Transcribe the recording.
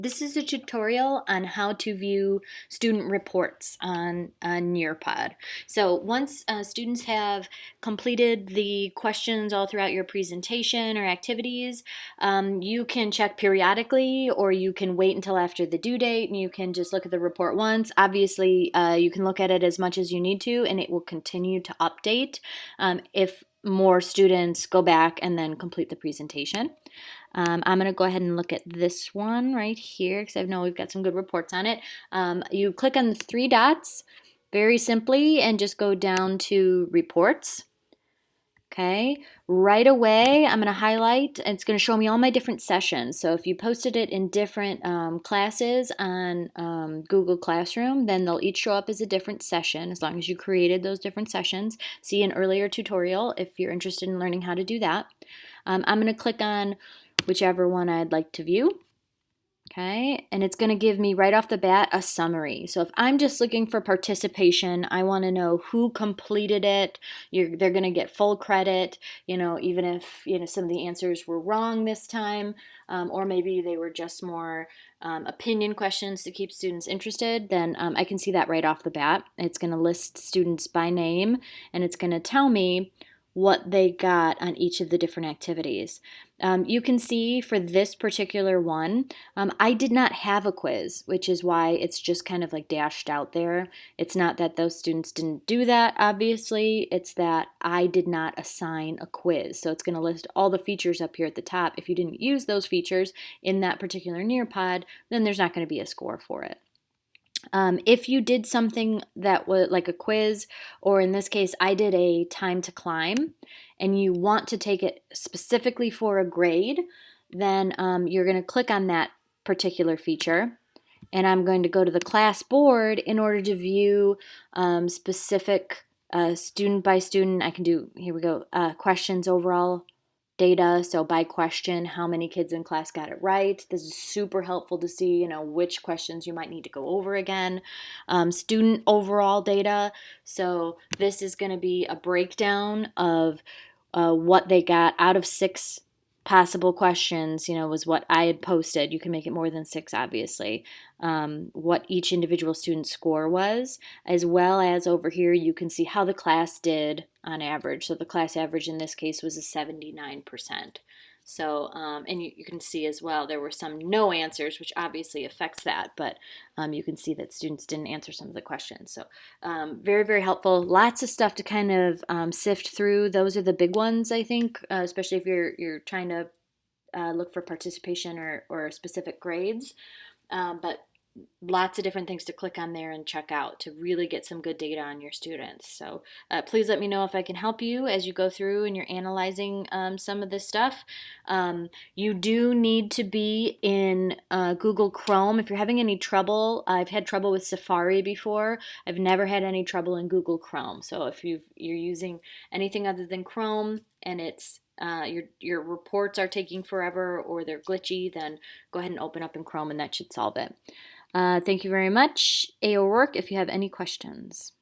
This is a tutorial on how to view student reports on Nearpod. So once students have completed the questions all throughout your presentation or activities, you can check periodically, or you can wait until after the due date and you can just look at the report once. Obviously, you can look at it as much as you need to, and it will continue to update if more students go back and then complete the presentation. I'm going to go ahead and look at this one right here because I know we've got some good reports on it. You click on the three dots very simply and just go down to reports. Okay, right away I'm going to highlight, and it's going to show me all my different sessions. So if you posted it in different classes on Google Classroom, then they'll each show up as a different session as long as you created those different sessions. See an earlier tutorial if you're interested in learning how to do that. I'm going to click on whichever one I'd like to view. Okay, and it's going to give me right off the bat a summary. So if I'm just looking for participation, I want to know who completed it. They're going to get full credit, even if some of the answers were wrong this time, or maybe they were just more opinion questions to keep students interested. Then I can see that right off the bat. It's going to list students by name, and it's going to tell me what they got on each of the different activities. You can see for this particular one, I did not have a quiz, which is why it's just kind of like dashed out there. It's not that those students didn't do that, obviously. It's that I did not assign a quiz. So it's going to list all the features up here at the top. If you didn't use those features in that particular Nearpod, then there's not going to be a score for it. If you did something that was like a quiz, or in this case, I did a time to climb, and you want to take it specifically for a grade, then you're going to click on that particular feature. And I'm going to go to the class board in order to view specific student by student. I can do, here we go, questions overall data. So by question, how many kids in class got it right. This is super helpful to see, which questions you might need to go over again. Student overall data. So this is going to be a breakdown of what they got out of 6 possible questions, was what I had posted. You can make it more than 6, obviously. What each individual student's score was, as well as over here you can see how the class did on average. So the class average in this case was a 79%. So, and you can see as well, there were some no answers, which obviously affects that, but you can see that students didn't answer some of the questions. So very, very helpful. Lots of stuff to kind of sift through. Those are the big ones, I think, especially if you're trying to look for participation or specific grades. But lots of different things to click on there and check out to really get some good data on your students. So please let me know if I can help you as you go through and you're analyzing some of this stuff. You do need to be in Google Chrome. If you're having any trouble, I've had trouble with Safari before. I've never had any trouble in Google Chrome. So if you're using anything other than Chrome and it's your reports are taking forever or they're glitchy, then go ahead and open up in Chrome and that should solve it. Thank you very much. O'Rourke, if you have any questions.